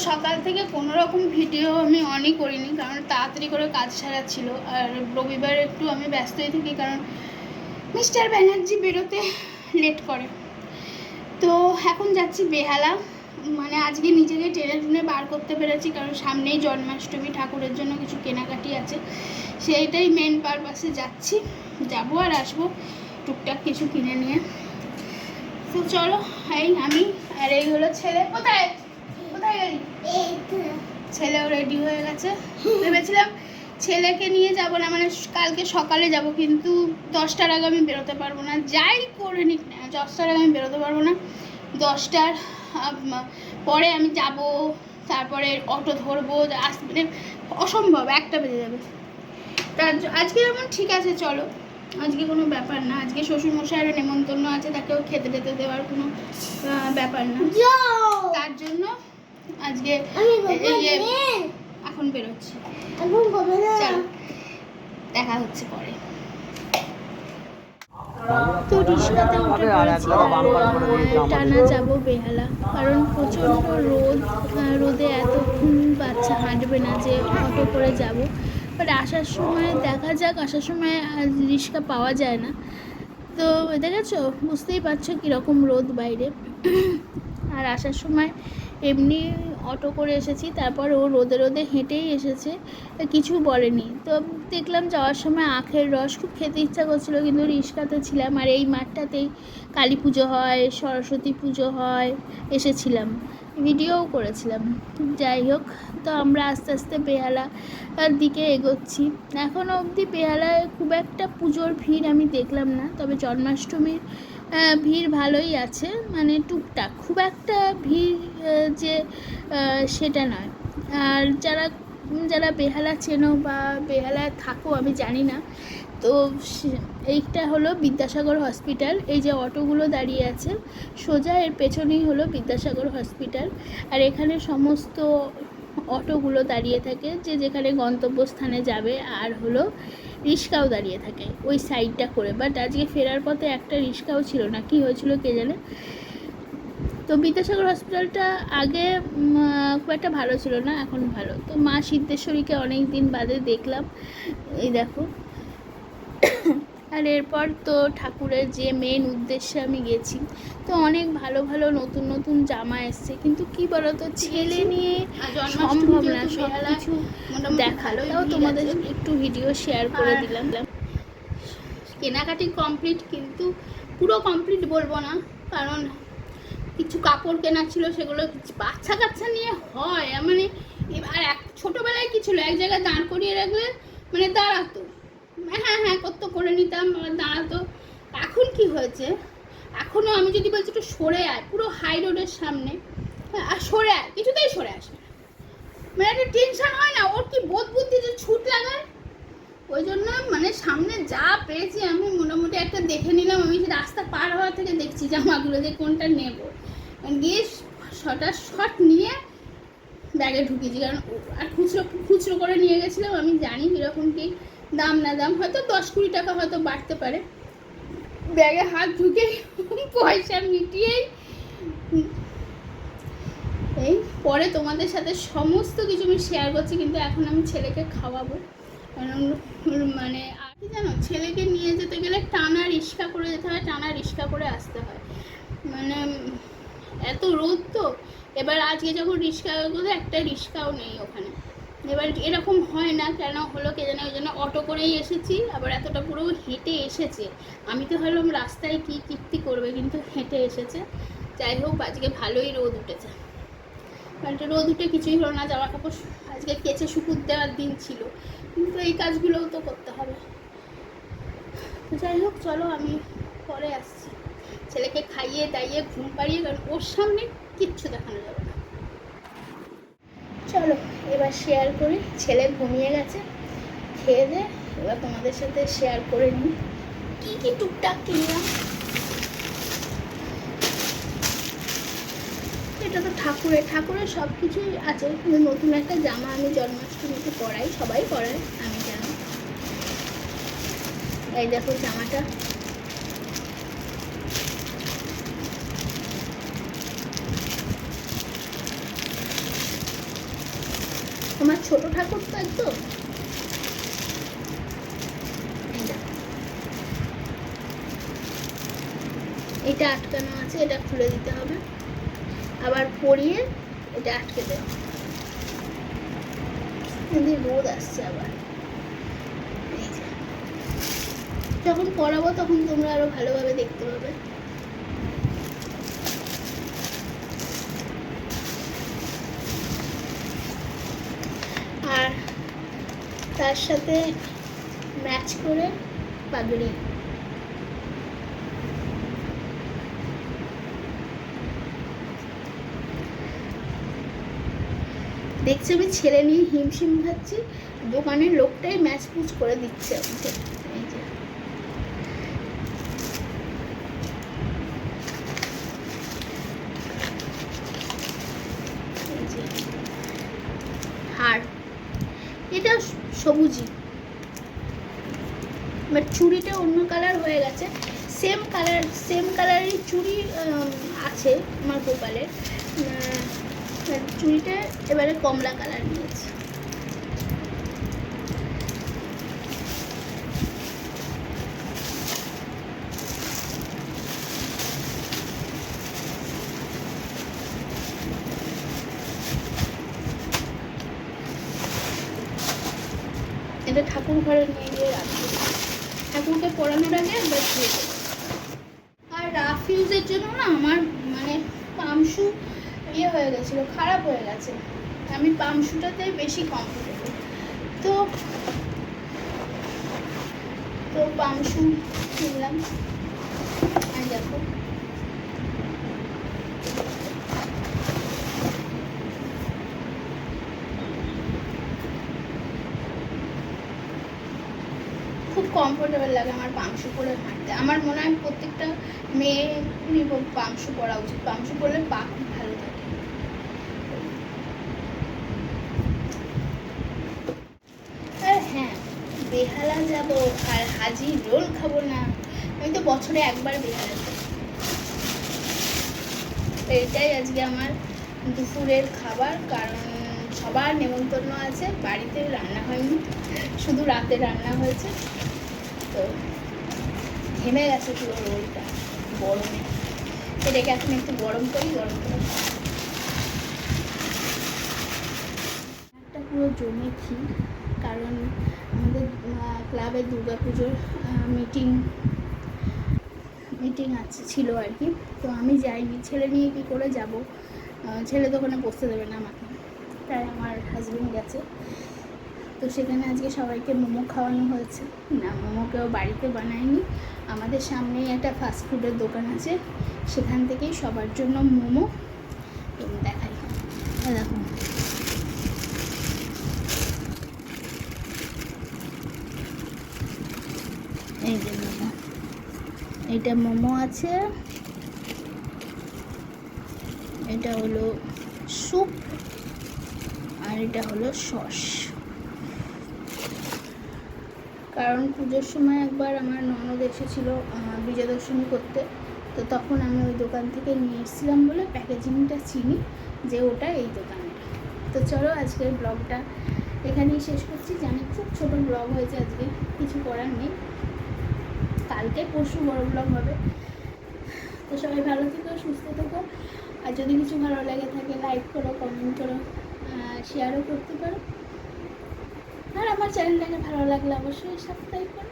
সকাল থেকে কোনো রকম ভিডিও আমি অনই করিনি, কারণ তাড়াতাড়ি করে কাজ সারা ছিল। আর রবিবার একটু আমি ব্যস্তই থাকি, কারণ মিস্টার ব্যানার্জি বেরোতে লেট করে। তো এখন যাচ্ছি বেহালা, মানে আজকে নিজেকে টেনে টুনে বার করতে পেরেছি, কারণ সামনেই জন্মাষ্টমী, ঠাকুরের জন্য কিছু কেনাকাটি আছে, সেইটাই মেন পারপাসে যাচ্ছি। যাবো আর আসবো টুকটাক কিছু কিনে নিয়ে। তো চলো, এই আমি আর এই হলো ছেলে। কোথায় কোথায় গেলি? ছেলেও রেডি হয়ে গেছে। ভেবেছিলাম ছেলেকে নিয়ে যাব না, মানে কালকে সকালে যাব, কিন্তু 10টার আগে আমি বেরোতে পারবো না, যাই করে নিক না 10টার আগে আমি বেরোতে পারবো না। 10টার পরে আমি যাব, তারপরে অটো ধরবো, আসতে অসম্ভব, 1টা বেজে যাবে। তার আজকে যেমন ঠিক আছে, চলো আজকে কোনো ব্যাপার না, আজকে শ্বশুরমশাইয়ের নেমন্তন্ন আছে, তাকেও খেতে টেতে দেওয়ার কোনো ব্যাপার না। তার জন্য আজকে এখন বেরোচ্ছি। চলো দেখা হচ্ছে পরে। তো রিক্সাতে উঠে পড়েছি আর টানা যাবো বেহালা, কারণ প্রচণ্ড রোদে এতক্ষণ বাচ্চা হাঁটবে না যে অটো করে যাব। বাট আসার সময় দেখা যাক, আসার সময় রিক্সা পাওয়া যায় না। তো দেখেছো, বুঝতেই পারছো কীরকম রোদ বাইরে। আর আসার সময় এমনি অটো করে এসেছি, তারপর ও রোদে রোদে হেঁটেই এসেছে, কিছু বলেনি। তো দেখলাম যাওয়ার সময় আখের রস খুব খেতে ইচ্ছা করছিলো, কিন্তু রিক্সাতে ছিলাম, আর এই মাঠটাতেই কালী পুজো হয়, সরস্বতী পুজো হয়, এসেছিলাম, ভিডিওও করেছিলাম। যাই হোক, তো আমরা আস্তে আস্তে বেহালার দিকে এগোচ্ছি। এখনও অবধি বেহালায় খুব একটা পুজোর ভিড় আমি দেখলাম না, তবে জন্মাষ্টমীর ভিড় ভালোই আছে, মানে টুকটাক, খুব একটা ভিড় যে সেটা নয়। আর যারা বেহালা চেনো বা বেহালায় থাকো আমি জানি না, তো এইটা হলো বিদ্যাসাগর হসপিটাল। এই যে অটোগুলো দাঁড়িয়ে আছে সোজা এর পেছনেই হলো বিদ্যাসাগর হসপিটাল। আর এখানে সমস্ত অটোগুলো দাঁড়িয়ে থাকে যে যেখানে গন্তব্যস্থানে যাবে, আর হলো রিক্সাও দাঁড়িয়ে থাকে ওই সাইডটা করে। বাট আজকে ফেরার পথে একটা রিক্সাও ছিল না, কি হয়েছিল কে জানে। তো বিদ্যাসাগর হসপিটালটা আগে খুব একটা ভালো ছিল না, এখন ভালো। তো মা সিদ্ধেশ্বরীকে অনেক দিন বাদে দেখলাম, এই দেখো। আর এরপর তো ঠাকুরের যে মেন উদ্দেশ্যে আমি গেছি, তো অনেক ভালো ভালো নতুন নতুন জামা এসছে, কিন্তু কি বলতো, ছেলে নিয়ে সম্ভব না সব কিছু দেখালো। তাও তোমাদের একটু ভিডিও শেয়ার করে দিলাম। কেনাকাটি কমপ্লিট, কিন্তু পুরো কমপ্লিট বলবো না, কারণ কিছু কাপড় কেনা ছিল, সেগুলো বাচ্চা কাচ্চা নিয়ে হয়, মানে আর ছোটোবেলায় কী ছিল, এক জায়গায় দাঁড় করিয়ে রাখলে মানে দাঁড়াতো, হ্যাঁ হ্যাঁ কত করে নিতাম, দাঁড়াতো। এখন কি হয়েছে, এখনও আমি যদি বলছি একটু সরে আয়, পুরো হাই রোডের সামনে, আর সরে আয়, কিছুতেই সরে আসবে, মানে একটা টেনশন হয় না, ওর কি বোধ বুদ্ধি যে ছুট লাগায়। ওই জন্য মানে সামনে যা পেয়েছি আমি মোটামুটি একটা দেখে নিলাম, আমি রাস্তা পার হওয়া থেকে দেখছি জামাগুলো যে কোনটা নেব, গিয়ে শর্ট নিয়ে ব্যাগে ঢুকিয়েছি। কারণ আর খুচরো করে নিয়ে গেছিলাম, আমি জানি কীরকম কী দাম না দাম, হয়তো 10-20 টাকা হয়তো বাড়তে পারে। ব্যাগে হাত ঢুকে পয়সা মিটিয়েই এই পরে তোমাদের সাথে সমস্ত কিছু আমি শেয়ার করছি, কিন্তু এখন আমি ছেলেকে খাওয়াবো। কারণ মানে আর কি জানো, ছেলেকে নিয়ে যেতে গেলে টানা রিক্সা করে যেতে হয়, টানা রিক্সা করে আসতে হয়, মানে এত রোদ। তো এবার আজকে যখন রিক্সা করে, একটা রিক্সাও নেই ওখানে। এবার এরকম হয় না কেন হলো কে জানে, ওই জন্য অটো করেই এসেছি, আবার এতটা পুরো হেঁটে এসেছে। আমি তো ভাবলাম রাস্তায় কী কীর্তি করবে, কিন্তু হেঁটে এসেছে। যাই হোক, আজকে ভালোই রোদ উঠেছে, মানে রোদ উঠে কিছুই হলো না। জামা কাপড় আজকে কেচে শুকুর দেওয়ার দিন ছিল, কিন্তু এই কাজগুলোও তো করতে হবে। যাই হোক, চলো আমি পরে আসছি, ছেলেকে খাইয়ে দাইয়ে ঘুম পাড়িয়ে, কারণ ওর সামনে কিচ্ছু দেখানো যাবে না। চলো এবার শেয়ার করি, ছেলে ঘুমিয়ে গেছে, খেয়ে দে, এবার তোমাদের সাথে শেয়ার করে নিই কী কী টুকটাক কিনলাম। এটা তো ঠাকুরের সব কিছুই আছে, কিন্তু নতুন একটা জামা আমি জন্মাষ্টমীতে পরাই, সবাই পরায়, আমি জানি। এই দেখো জামাটা, তোমার ছোট ঠাকুর তো একদম। এটা আটকানো আছে, এটা খুলে দিতে হবে, আবার পরিয়ে এটা আটকে দেওয়া। রোদ আসছে আবার, যখন পরাবো তখন তোমরা আরো ভালোভাবে দেখতে পাবে। আর তার সাথে ম্যাচ করে পাগড়ি। দেখছি আমি ছেলে নিয়ে হিমশিম খাচ্ছি, দোকানের লোকটাই ম্যাচ পুচ করে দিচ্ছে আমাকে। এই যে হার, এটা সবুজই, বাট চুড়িটা অন্য কালার হয়ে গেছে। সেম কালারের চুড়ি আছে আমার গোপালের, চুড়িটা এবারে কমলা কালার নিয়েছে। এটা ঠাকুর ঘরে নিয়ে গিয়ে রাখবো, ঠাকুরকে পরানোর আগে একবার ধুয়ে দেবো। আর রাফ ইউজের জন্য না আমার মানে পামশু ইয়ে হয়ে গেছিলো, খারাপ হয়ে গেছে। আমি পামশুটাতে বেশি কমফোর্টেবল, তো পামশু কিনলাম। আর দেখো খুব কমফোর্টেবল লাগে আমার পামশু পরে হাঁটতে। আমার মনে হয় প্রত্যেকটা মেয়েরই পামশু পরা উচিত, পামশু পরলে পা খুব ভালো থাকে। আর হ্যাঁ, বেহালা যাব আর হাজির রোল খাবো না, আমি তো বছরে একবার বেহালা যাই। এটাই আজকে আমার দুপুরের খাবার, কারণ সবার নেমন্তন্ন আছে, বাড়িতে রান্না হয়নি, শুধু রাতে রান্না হয়েছে। তো ঘেমে গেছে পুরো রোলটা গরমে, এটাকে এখন একটু গরম করি, গরম করে একটা পুরো জমেছি, কারণ আমাদের ক্লাবের দুর্গাপুজোর মিটিং ছিল আর কি। তো আমি যাইনি, ছেলে নিয়ে কী করে যাব, ছেলে তো ওখানে বসতে দেবে না আমাকে, তাই আমার হাজবেন্ড গেছে। তো সেখানে আজকে সবাইকে মোমো খাওয়ানো হয়েছে। না, মোমো কেউ বাড়িতে বানায়নি, আমাদের সামনেই একটা ফাস্টফুডের দোকান আছে, সেখান থেকেই সবার জন্য মোমো দেখাই। দেখুন এই যে মোমো, এইটা মোমো আছে, এটা হলো স্যুপ, আর এটা হলো সস। কারণ পুজোর সময় একবার আমার ননদ এসেছিল বিজয়া দশমী করতে, তো তখন আমি ওই দোকান থেকে নিয়ে এসেছিলাম বলে প্যাকেজিংটা চিনি যে ওটা এই দোকানের। তো চলো আজকের ব্লগটা এখানেই শেষ করছি। জানি খুব ছোটো ব্লগ হয়েছে আজকে, কিছু করার নেই, কালকে পরশু বড় ব্লগ হবে। তো সবাই ভালো থেকো, সুস্থ থেকো, আর যদি কিছু ভালো লাগে থাকে লাইক করো, কমেন্ট করো, শেয়ারও করতে পারো। আর আমার চ্যানেলটাকে ভালো লাগলে অবশ্যই সাবস্ক্রাইব করো।